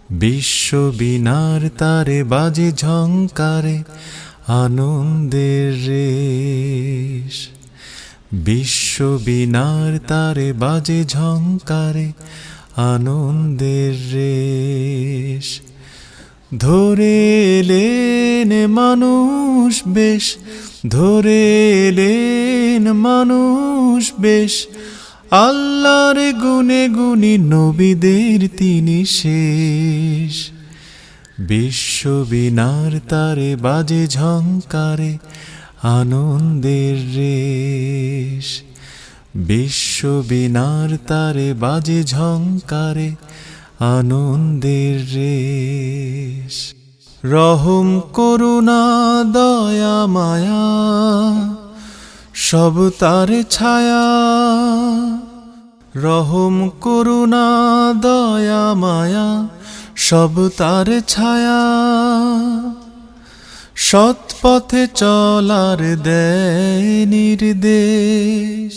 বিশ্ব বিনার তারে বাজে ঝংকারে আনন্দের রেশ। বিশ্ব বিনার তারে বাজে ঝংকারে আনন্দের রেশ। ধরে এলেন মানুষ বেশ, ধরে এলেন মানুষ বেশ, আল্লাহর গুণে গুণী নবীদের তিনি শেষ। বিশ্ব বিনার তারে বাজে ঝংকারে আনন্দের রেশ। বিশ্ব বিনার তারে বাজে ঝংকারে আনন্দের রেশ। রহম করুণা দয়া মায়া সব তার ছায়া। রহম করুণা দয়া মায়া সব তার ছায়া। সৎ পথে চলার দেয় নির্দেশ।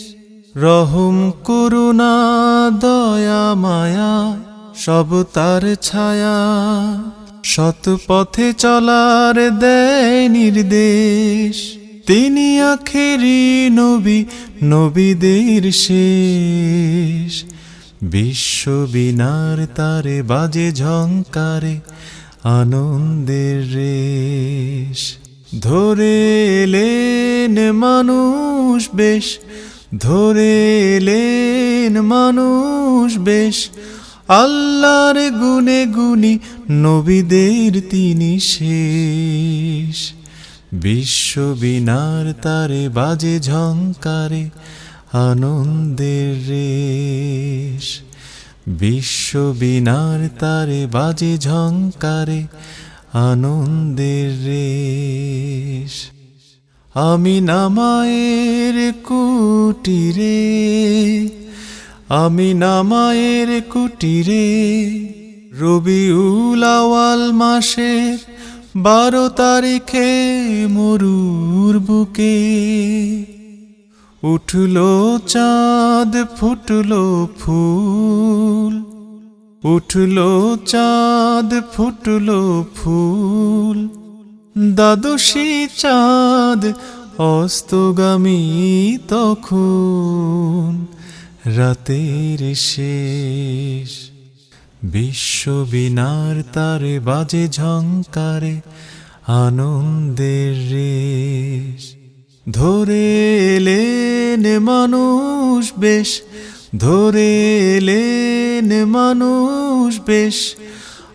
রহম করুণা দয়া মায়া সব তার ছায়া। সৎ পথে চলার দেয় নির্দেশ। তিনি আখেরি নবী, নবীদের শেষ। বিশ্ব বিনার তারে বাজে ঝংকারে আনন্দের রেশ। ধরে এলেন মানুষ বেশ, ধরে এলেন মানুষ বেশ, আল্লাহর গুণে গুণী নবীদের তিনি শেষ। বিশ্ব বিনার তারে বাজে ঝংকারে আনন্দের রেশ। বিশ্ব বিনার তারে বাজে ঝংকারে আনন্দের রেশ। আমিনা মায়ের কুটিরে, আমিনা মায়ের কুটিরে, রবিউল আউয়াল মাসের 12 তারিখে মরুর বুকে উঠলো চাঁদ ফুটলো ফুল। উঠলো চাঁদ ফুটলো ফুল, দ্বাদশী চাঁদ অস্তগামী তখন রাতের শেষ। বিশ্ব বিনার তারে বাজে ঝংকারে আনন্দের রেশ। ধরে এলেন মানুষ বেশ, ধরে এলেন মানুষ বেশ,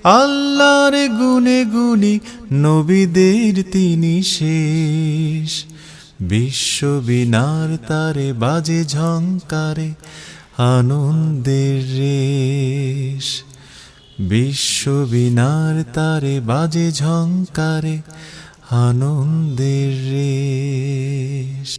আল্লাহর গুণে গুণী নবীদের তিনি শেষ। বিশ্ব বিনার তারে বাজে ঝংকারে আনন্দের রেশ। বিশ্ব বিনার তারে বাজে ঝংকারে আনন্দের রেশ।